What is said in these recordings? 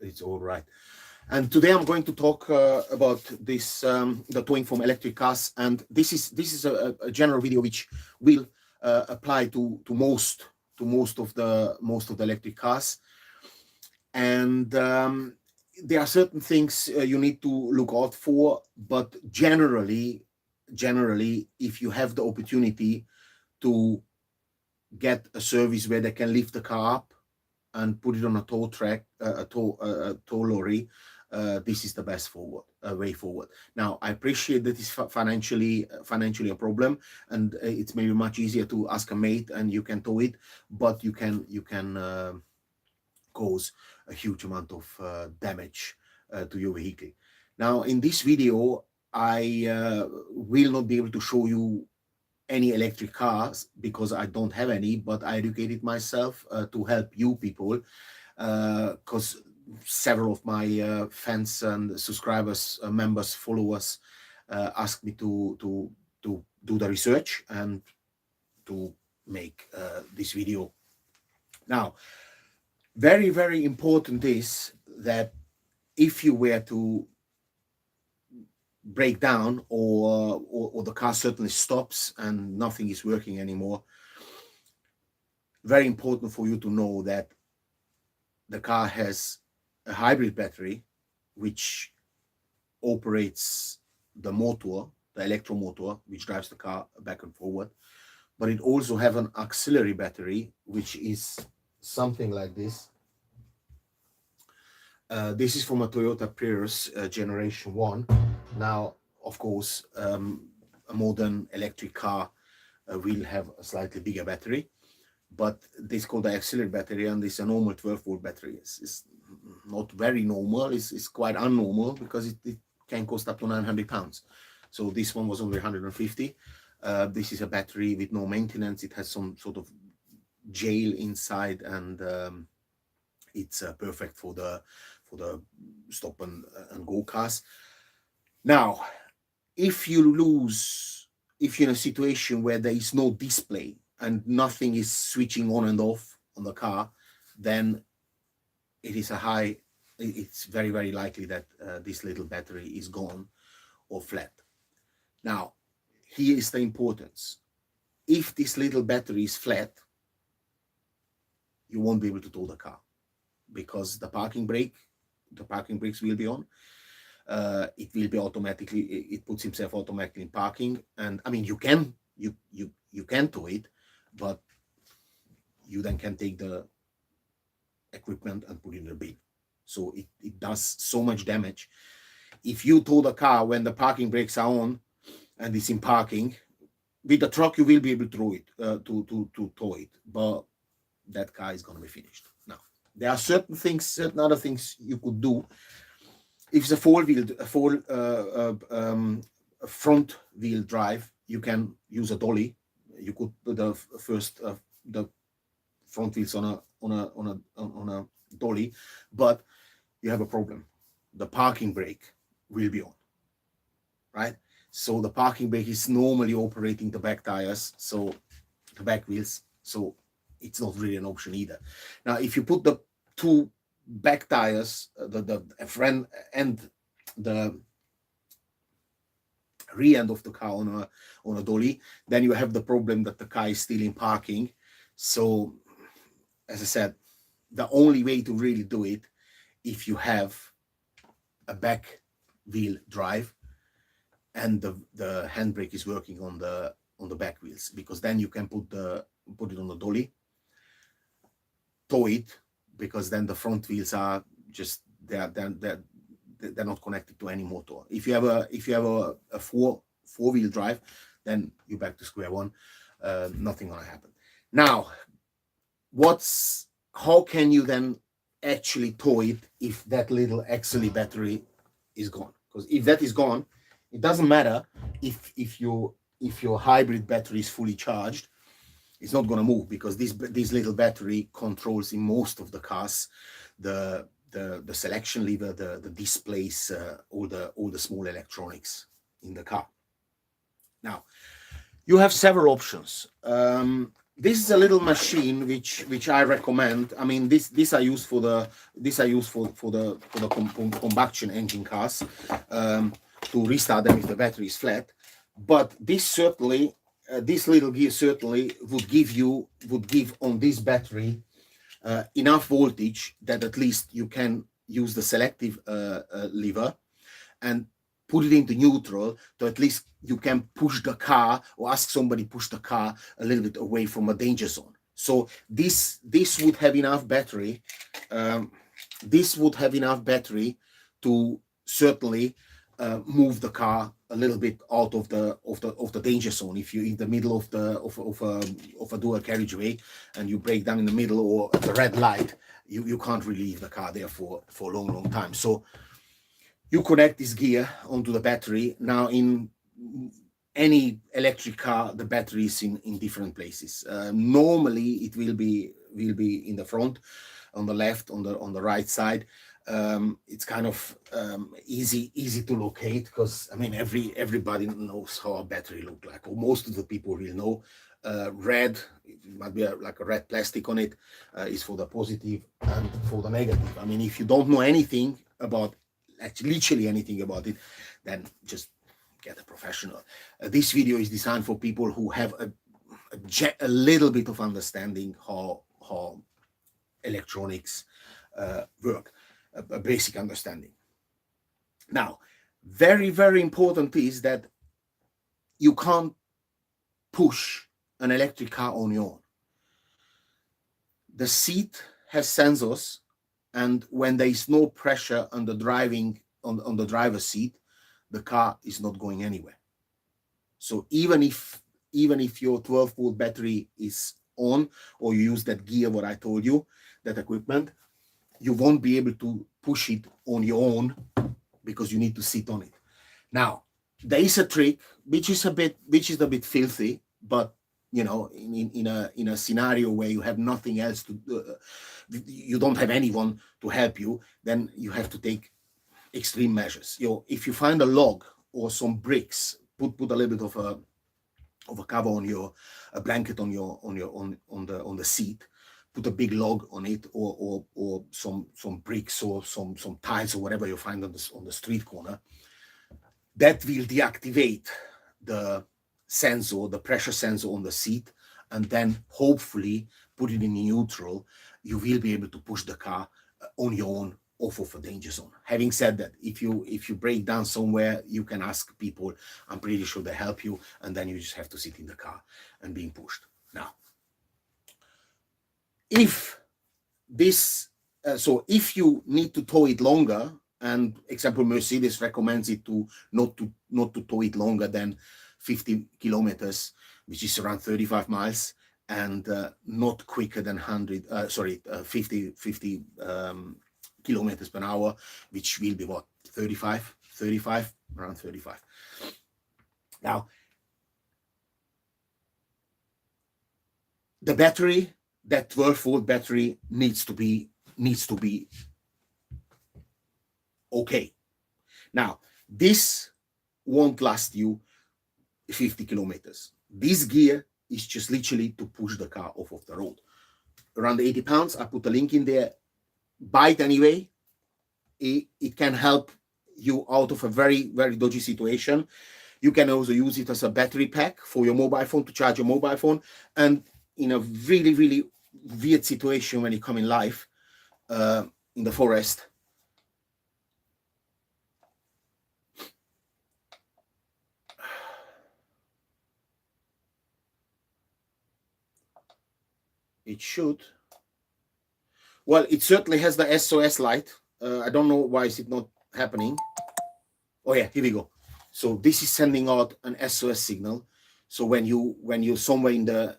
it's all right. And today I'm going to talk about this the towing from electric cars, and this is a general video which will apply to most of the electric cars. And there are certain things you need to look out for, but generally, if you have the opportunity to get a service where they can lift the car up and put it on a tow track, a tow lorry, this is the best way forward. Now, I appreciate that it's financially a problem, and it's maybe much easier to ask a mate and you can tow it, but you can cause a huge amount of damage to your vehicle. Now, in this video, I will not be able to show you any electric cars because I don't have any, but I educated myself to help you people, because several of my fans and subscribers, members, followers asked me to do the research and to make this video. Now, very, very important is that if you were to break down or the car certainly stops and nothing is working anymore, very important for you to know that the car has a hybrid battery which operates the motor, the electromotor, which drives the car back and forward, but it also have an auxiliary battery, which is something like this. This is from a Toyota Prius generation 1. Now, of course, a modern electric car will have a slightly bigger battery, but this is called the auxiliary battery, and this is a normal 12-volt battery. It's not very normal. It's quite unnormal because it can cost up to 900 pounds. So this one was only 150. This is a battery with no maintenance. It has some sort of gel inside, and it's perfect for the stop and go cars. Now, if you're in a situation where there is no display and nothing is switching on and off on the car, then it's very, very likely that this little battery is gone or flat. Now, here is the importance. If this little battery is flat, you won't be able to tow the car because the parking brakes will be on. It will be automatically, it puts himself automatically in parking, and I mean you can tow it, but you then can take the equipment and put it in the bin. So it does so much damage. If you tow the car when the parking brakes are on and it's in parking, with the truck you will be able to tow it, but that car is going to be finished. Now, there are certain other things you could do. If it's a front wheel drive, you can use a dolly. You could put the front wheels on a dolly, but you have a problem. The parking brake will be on, right? So the parking brake is normally operating the back tires, so the back wheels. So it's not really an option either. Now, if you put the two back tires, the front and the rear end of the car on a dolly, then you have the problem that the car is still in parking. So, as I said, the only way to really do it, if you have a back wheel drive and the handbrake is working on the back wheels, because then you can put it on the dolly, tow it, because then the front wheels are just they're not connected to any motor. If you have a four-wheel drive, then you're back to square one. Nothing gonna happen. Now, how can you then actually tow it if that little auxiliary battery is gone? Because if that is gone, it doesn't matter if your hybrid battery is fully charged. It's not going to move, because this little battery controls in most of the cars the selection lever, the displays, all the small electronics in the car. Now, you have several options. this is a little machine which I recommend. I mean, this I use for the combustion engine cars, to restart them if the battery is flat. But this certainly, this little gear certainly would give on this battery enough voltage that at least you can use the selective lever and put it into neutral, to at least you can push the car, or ask somebody push the car a little bit away from a danger zone. So this would have enough battery. This would have enough battery to certainly move the car a little bit out of the danger zone. If you're in the middle of a dual carriageway and you break down in the middle or at the red light, you can't really leave the car there for a long time. So you connect this gear onto the battery. Now, in any electric car, the battery is in different places. Normally, it will be in the front, on the left, on the right side. It's kind of easy to locate, because I mean everybody knows how a battery looks like, or most of the people will know. Red, it might be like a red plastic on it, is for the positive, and for the negative, I mean, if you don't know anything about, actually literally anything about it, then just get a professional. This video is designed for people who have a little bit of understanding how electronics work, a basic understanding. Now, very important is that you can't push an electric car on your own. The seat has sensors, and when there is no pressure on the driver's seat, the car is not going anywhere. So even if your 12-volt battery is on, or you use that gear, what I told you, that equipment, you won't be able to push it on your own, because you need to sit on it. Now, there is a trick which is a bit filthy, but you know, in a scenario where you have nothing else to you don't have anyone to help you, then you have to take extreme measures. If you find a log or some bricks, put a little bit of a cover on a blanket on the seat, put a big log on it, or some bricks, or some tiles, or whatever you find on the street corner. That will deactivate the sensor, the pressure sensor on the seat, and then hopefully put it in neutral. You will be able to push the car on your own off of a danger zone. Having said that, if you break down somewhere, you can ask people. I'm pretty sure they help you, and then you just have to sit in the car and being pushed. Now, if you need to tow it longer, and example Mercedes recommends it to not to tow it longer than 50 kilometers, which is around 35 miles, and not quicker than 50 kilometers per hour, which will be what, 35, around 35. Now, the battery, that 12-volt battery, needs to be okay. Now, this won't last you 50 kilometers. This gear is just literally to push the car off of the road. Around 80 pounds, I put a link in there. Buy it anyway. It can help you out of a very dodgy situation. You can also use it as a battery pack for your mobile phone, to charge your mobile phone. And in a really weird situation when you come in life, in the forest, it should. Well, it certainly has the SOS light. I don't know why is it not happening. Oh yeah, here we go. So this is sending out an SOS signal. So when you're somewhere in a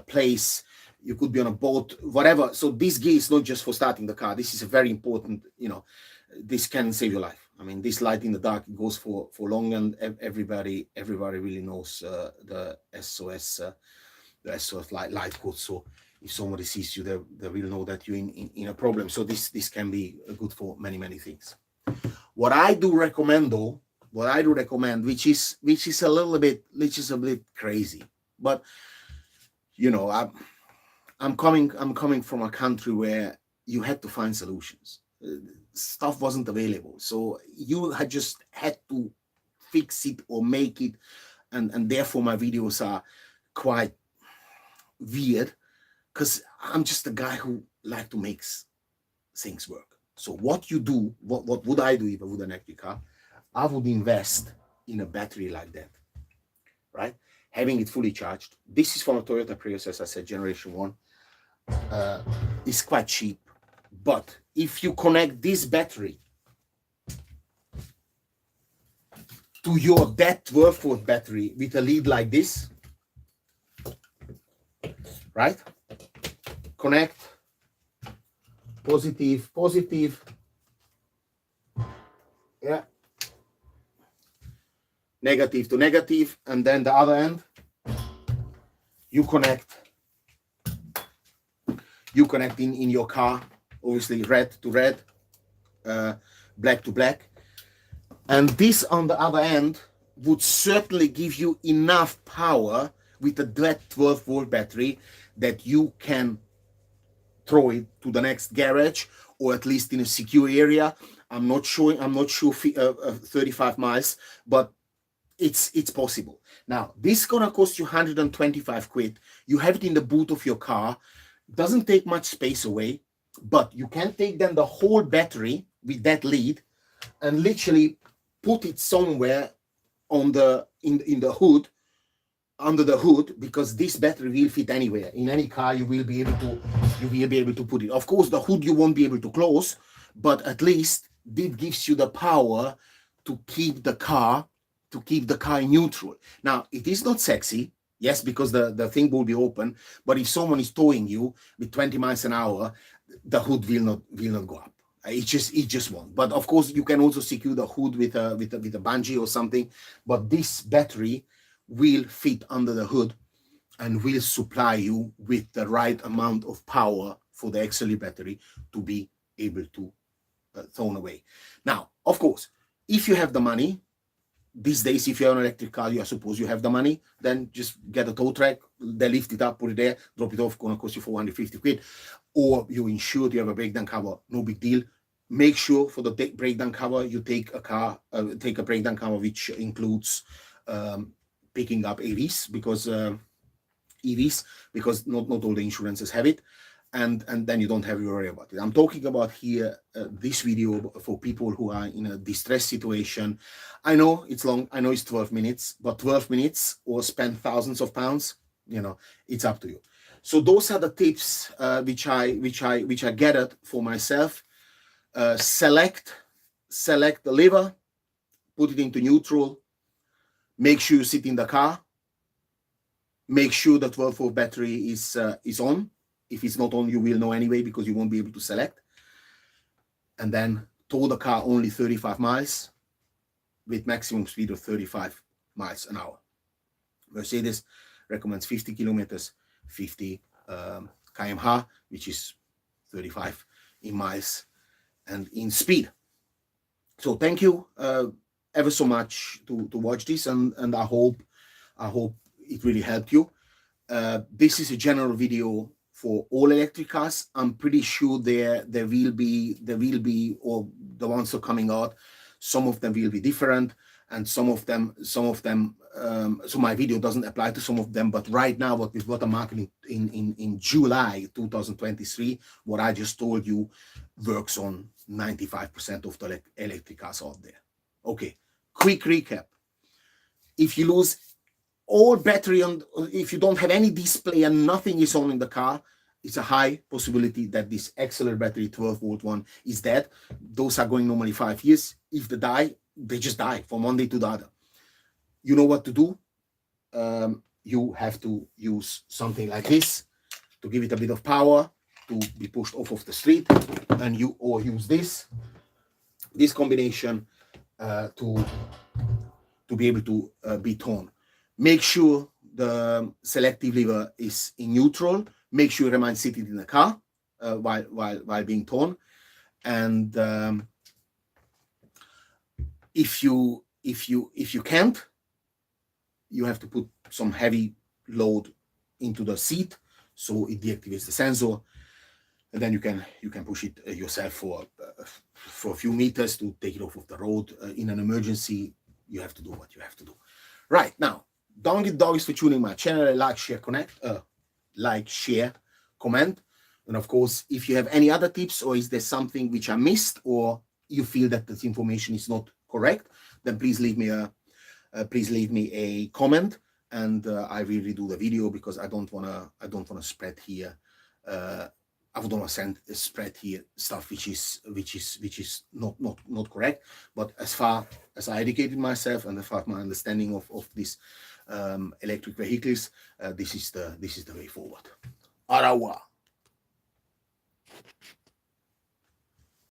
place, you could be on a boat, whatever. So this gear is not just for starting the car. This is a very important, this can save your life. I mean, this light in the dark, it goes for long, and everybody really knows the SOS light code. So if somebody sees you, they will know that you're in a problem. So this can be good for many things. What I do recommend, though, which is a bit crazy, but you know, I'm coming from a country where you had to find solutions. Stuff wasn't available, so you had just had to fix it or make it, and therefore my videos are quite weird because I'm just a guy who like to make things work. So what you do, what would I do if I would an electric car? I would invest in a battery like that, right? Having it fully charged. This is from a Toyota Prius, as I said, generation 1. It's quite cheap. But if you connect this battery to your that 12-volt battery with a lead like this, right? Connect, positive, positive, yeah, negative to negative, and then the other end, you connect in your car, obviously red to red, black to black, and this on the other end would certainly give you enough power with a 12-volt battery that you can throw it to the next garage, or at least in a secure area. I'm not sure 35 miles, but it's possible. Now, this is gonna cost you 125 quid. You have it in the boot of your car. Doesn't take much space away, but you can take then the whole battery with that lead and literally put it somewhere on the in the hood, under the hood, because this battery will fit anywhere. In any car you will be able to put it. Of course, the hood you won't be able to close, but at least it gives you the power to keep the car in neutral. Now, it is not sexy, yes, because the thing will be open, but if someone is towing you with 20 miles an hour, the hood will not go up. It just won't. But of course, you can also secure the hood with a bungee or something. But this battery will fit under the hood and will supply you with the right amount of power for the XLE battery to be able to thrown away. Now, of course, if you have the money, these days, if you have an electric car, I suppose you have the money, then just get a tow truck, they lift it up, put it there, drop it off, gonna cost you 450 quid. Or you're insured, you have a breakdown cover, no big deal. Make sure for the breakdown cover, you take a breakdown cover which includes picking up EVs, because not all the insurances have it, and then you don't have to worry about it. I'm talking about here this video for people who are in a distress situation. I know it's long, I know it's 12 minutes, but 12 minutes or spend thousands of pounds, it's up to you. So those are the tips which I gathered for myself. Select the lever, put it into neutral, make sure you sit in the car, make sure the 12-volt battery is on. If it's not on, you will know anyway, because you won't be able to select. And then tow the car only 35 miles with maximum speed of 35 miles an hour. Mercedes recommends 50 kilometers, 50 km/h, which is 35 in miles and in speed. So thank you ever so much to watch this, and I hope it really helped you. This is a general video for all electric cars. I'm pretty sure there will be, or the ones that are coming out, some of them will be different, and some of them so my video doesn't apply to some of them. But right now, what I'm marketing in July 2023, what I just told you works on 95% of the electric cars out there. Okay, quick recap. If you lose all battery on, if you don't have any display and nothing is on in the car, it's a high possibility that this XLE battery 12-volt one is dead. Those are going normally 5 years. If they die, they just die from one day to the other. You know what to do. You have to use something like this to give it a bit of power to be pushed off of the street, and or use this combination to be able to be towed. Make sure the selective lever is in neutral. Make sure you remain seated in the car while being towed. And if you can't, you have to put some heavy load into the seat, so it deactivates the sensor, and then you can push it yourself for a few meters to take it off of the road. In an emergency, you have to do what you have to do. Right now, don't get doggies for tuning my channel. Like, share, comment, and of course, if you have any other tips, or is there something which I missed, or you feel that this information is not correct, then please leave me a comment, and I will redo the video, because I don't wanna spread here. I don't want to spread here stuff which is not correct. But as far as I educated myself, and as far as my understanding of these electric vehicles, this is the way forward. Au revoir.